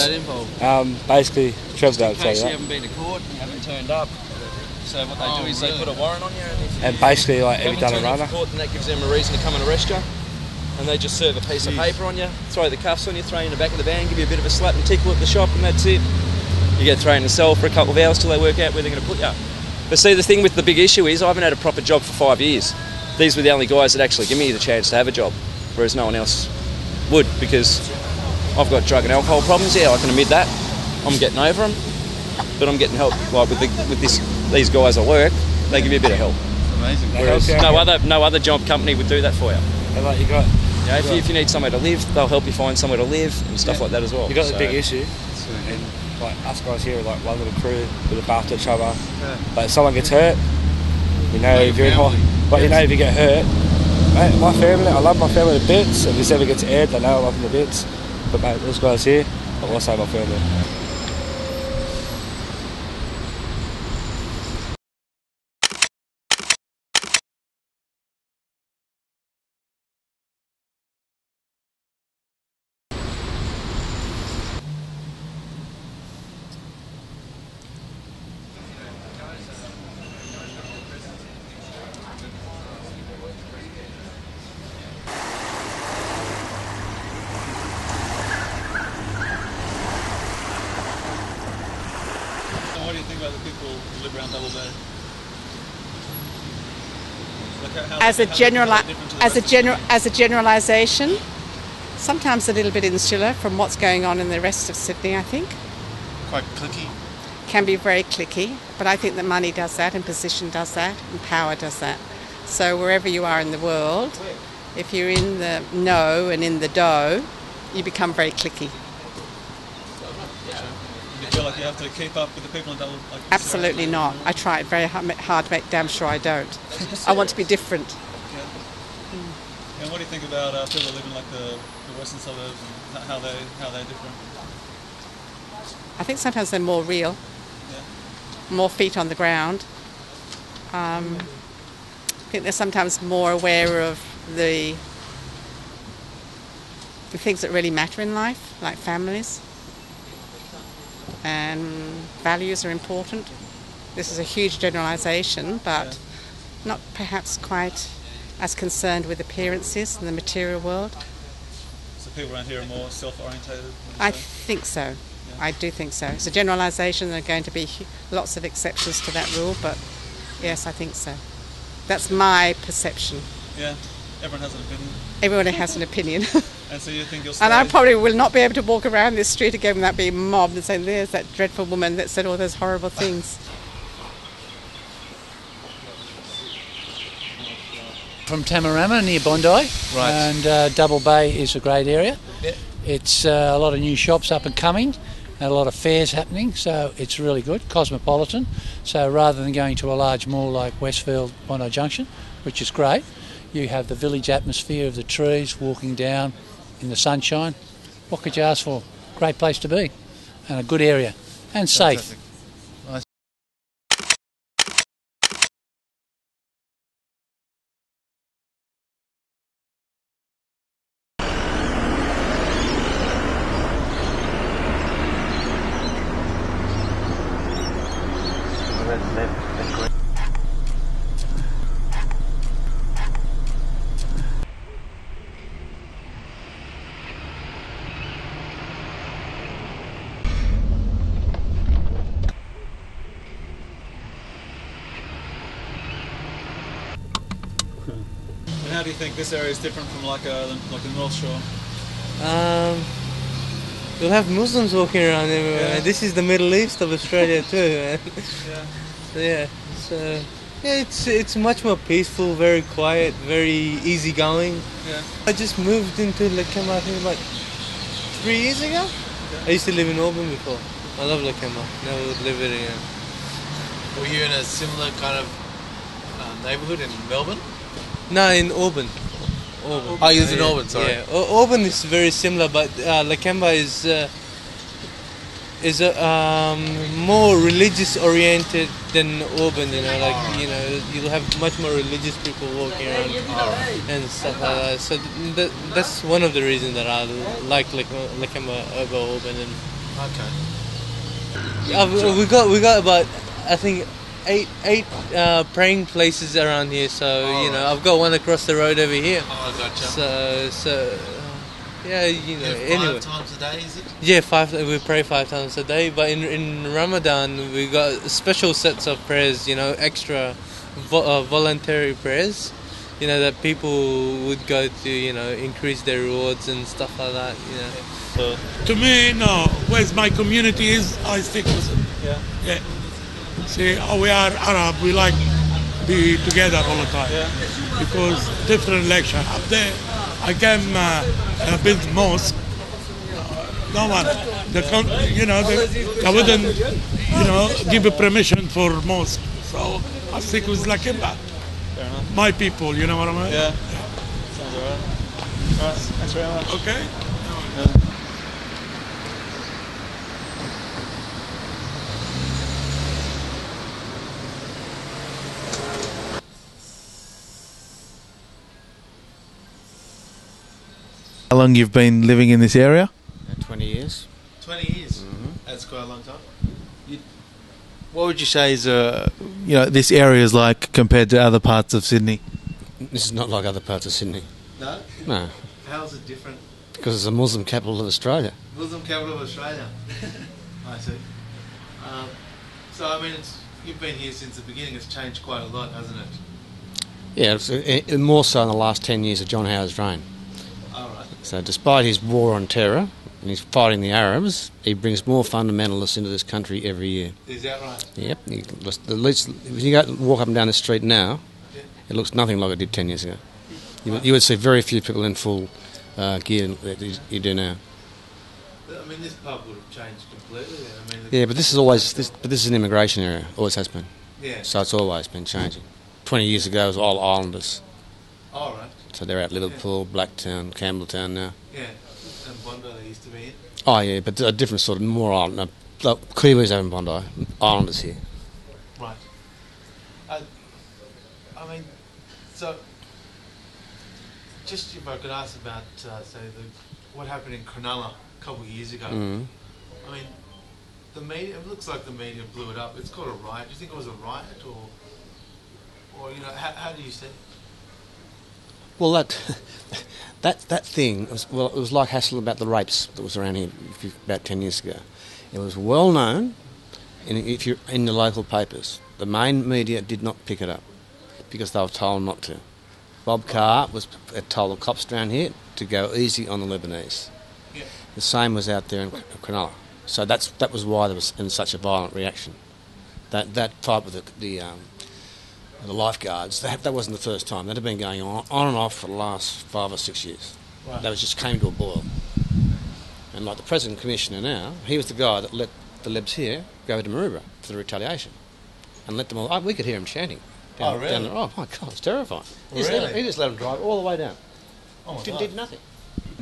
That involved? Basically, travel in case you haven't been to court and you haven't turned up. So what they do is they put a warrant on you, and basically, like, have you done a runner? Court, and that gives them a reason to come and arrest you. And they just serve a piece of paper on you, throw the cuffs on you, throw you in the back of the van, give you a bit of a slap and tickle at the shop, and that's it. You get thrown in the cell for a couple of hours till they work out where they're going to put you. But see, the thing with the big issue is I haven't had a proper job for 5 years. These were the only guys that actually give me the chance to have a job, whereas no one else would, because I've got drug and alcohol problems. Yeah, I can admit that. I'm getting over them, but I'm getting help. Like with these guys I work, they give you a bit of help. Amazing. Whereas no other job company would do that for you. And like If you need somewhere to live, they'll help you find somewhere to live and stuff like that as well. You got the big issue, and like us guys here are like one little crew with a bath to each other. Yeah. But if someone gets hurt, you know, if you're in but you know, if you get hurt, mate, my family, I love my family to bits. If this ever gets aired, they know I love them to bits. But mate, those guys here, I will say my family. What do you think about the people who live around Double Bay? As a generalisation, sometimes a little bit insular from what's going on in the rest of Sydney, I think. Quite cliquey? Can be very cliquey, but I think that money does that, and position does that, and power does that. So wherever you are in the world, if you're in the know and in the dough, you become very cliquey. You feel like you have to keep up with the people in Double Bay? Absolutely not. I try it very hard to make damn sure I don't. I want to be different. Yeah. And what do you think about people that live in like the western suburbs and how they're different? I think sometimes they're more real, more feet on the ground. I think they're sometimes more aware of the things that really matter in life, like families. And values are important. This is a huge generalisation, but not perhaps quite as concerned with appearances in the material world. So people around here are more self-orientated? I think so. Yeah. I do think so. It's a generalisation. There are going to be lots of exceptions to that rule, but yes, I think so. That's my perception. Yeah, everyone has an opinion. Everyone has an opinion. And so you think you'll stay? And I probably will not be able to walk around this street again without being mobbed and saying, there's that dreadful woman that said all those horrible things. From Tamarama near Bondi, Right. And Double Bay is a great area. Yeah. It's a lot of new shops up and coming, and a lot of fairs happening, so it's really good, cosmopolitan. So rather than going to a large mall like Westfield, Bondi Junction, which is great, you have the village atmosphere of the trees, walking down in the sunshine. What could you ask for? Great place to be, and a good area, and safe. Fantastic. And how do you think this area is different from like the North Shore? You'll have Muslims walking around everywhere. Yeah. This is the Middle East of Australia too, man. Yeah. So it's much more peaceful, very quiet, very easygoing. Yeah. I just moved into Lakemba, I think like 3 years ago. I used to live in Auburn before. I love Lakemba. Never would live it again. Were you in a similar kind of neighbourhood in Melbourne? No, in Auburn. Auburn. Oh, you was in Auburn, sorry. Yeah, Auburn is very similar, but Lakemba is more religious oriented than Auburn. You know, like you'll have much more religious people walking around and stuff like that. So that's one of the reasons that I like Lakemba over Auburn. And Yeah, we got about, I think, eight praying places around here. So I've got one across the road over here. Oh, gotcha. So yeah, anyway. 5 times a day, is it? Yeah, we pray 5 times a day. But in Ramadan, we got special sets of prayers. Extra voluntary prayers. That people would go to. Increase their rewards and stuff like that. So, To me, no. Where my community is, I stick with it. yeah. See, we are Arab. We like be together all the time. Yeah. Because different lecture up there. I can build mosque. No one. I wouldn't give a permission for mosque. So I stick with Lakemba. Fair enough. My people, you know what I mean? Yeah. Sounds alright. Alright, thanks very much. Okay. How long you've been living in this area? 20 years. 20 years. That's quite a long time. What would you say is, this area is like compared to other parts of Sydney? This is not like other parts of Sydney. No? No, How is it different? because it's the Muslim capital of Australia. Muslim capital of Australia. I see. You've been here since the beginning. It's changed quite a lot, hasn't it? Yeah, it's more so in the last 10 years of John Howard's reign. All right. So despite his war on terror, and he's fighting the Arabs, he brings more fundamentalists into this country every year. Is that right? Yep. If you go walk up and down the street now, it looks nothing like it did 10 years ago. You would see very few people in full gear that you do now. This pub would have changed completely. Yeah, but this is an immigration area. Always has been. Yeah. So it's always been changing. 20 years ago, it was all islanders. All right. So they're at Liverpool, Blacktown, Campbelltown now. Yeah. And Bondi they used to be in. Oh yeah, but a different sort of more island. Kiwis over in Bondi, islanders here. Right. So just if I could ask about, what happened in Cronulla a couple of years ago. Mm. The media. It looks like the media blew it up. It's called a riot. Do you think it was a riot, or how do you see it? Well, that thing it was like hassle about the rapes that was around here about 10 years ago. It was well known, if you're in the local papers. The main media did not pick it up because they were told not to. Bob Carr had told the cops around here to go easy on the Lebanese. Yeah. The same was out there in Cronulla. So that was why there was such a violent reaction. That fight with the lifeguards, that wasn't the first time. That had been going on and off for the last 5 or 6 years. Right. That was just came to a boil. And like the President Commissioner now, he was the guy that let the Lebs here go to Maroubra for the retaliation. And let them all... we could hear him chanting. Down really? there. Oh my God, it's terrifying. Really? He just let them drive all the way down. Oh my Did nothing.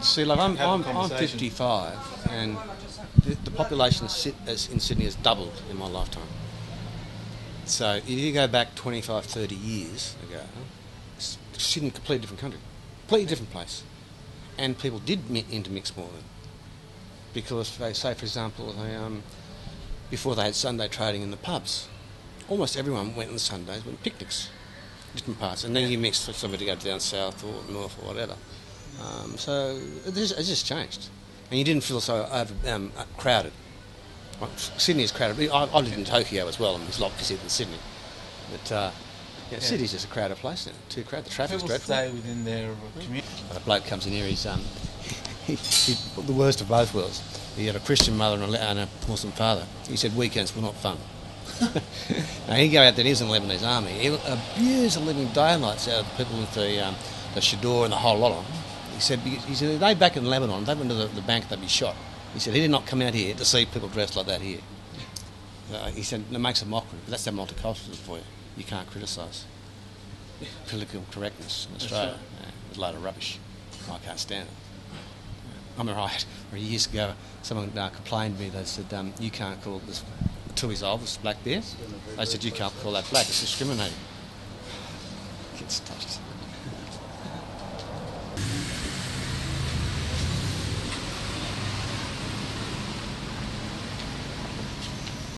See, like I'm Have a conversation. 55, and the population in Sydney has doubled in my lifetime. So if you go back 25, 30 years ago, Sydney, a completely different country, completely different place, and people did intermix more then, because they say, for example, before they had Sunday trading in the pubs, almost everyone went on Sundays, went picnics, different parts, and then you mixed for somebody to go down south or north or whatever. So it just changed, and you didn't feel so crowded. Well, Sydney is crowded. I lived in Tokyo as well, and it's a lot busier than Sydney. But Sydney's just a crowded place now. Too crowded. The traffic's dreadful. Stay within their community. A bloke comes in here. He's the worst of both worlds. He had a Christian mother and a Muslim father. He said weekends were not fun. Now he'd go out there. He was in the Lebanese army. He abused the living daylights out of the people with the Shador and the whole lot of them. He said if they back in Lebanon, if they went to the bank, they'd be shot. He said he did not come out here to see people dressed like that here. He said it makes a mockery, but that's our multiculturalism for you. You can't criticise political correctness in Australia. It's a load of rubbish. I can't stand it. I'm alright. Years ago, someone complained to me. They said, you can't call this Tui's old, this black bear. They said, you can't call that black. It's discriminating. Gets touched.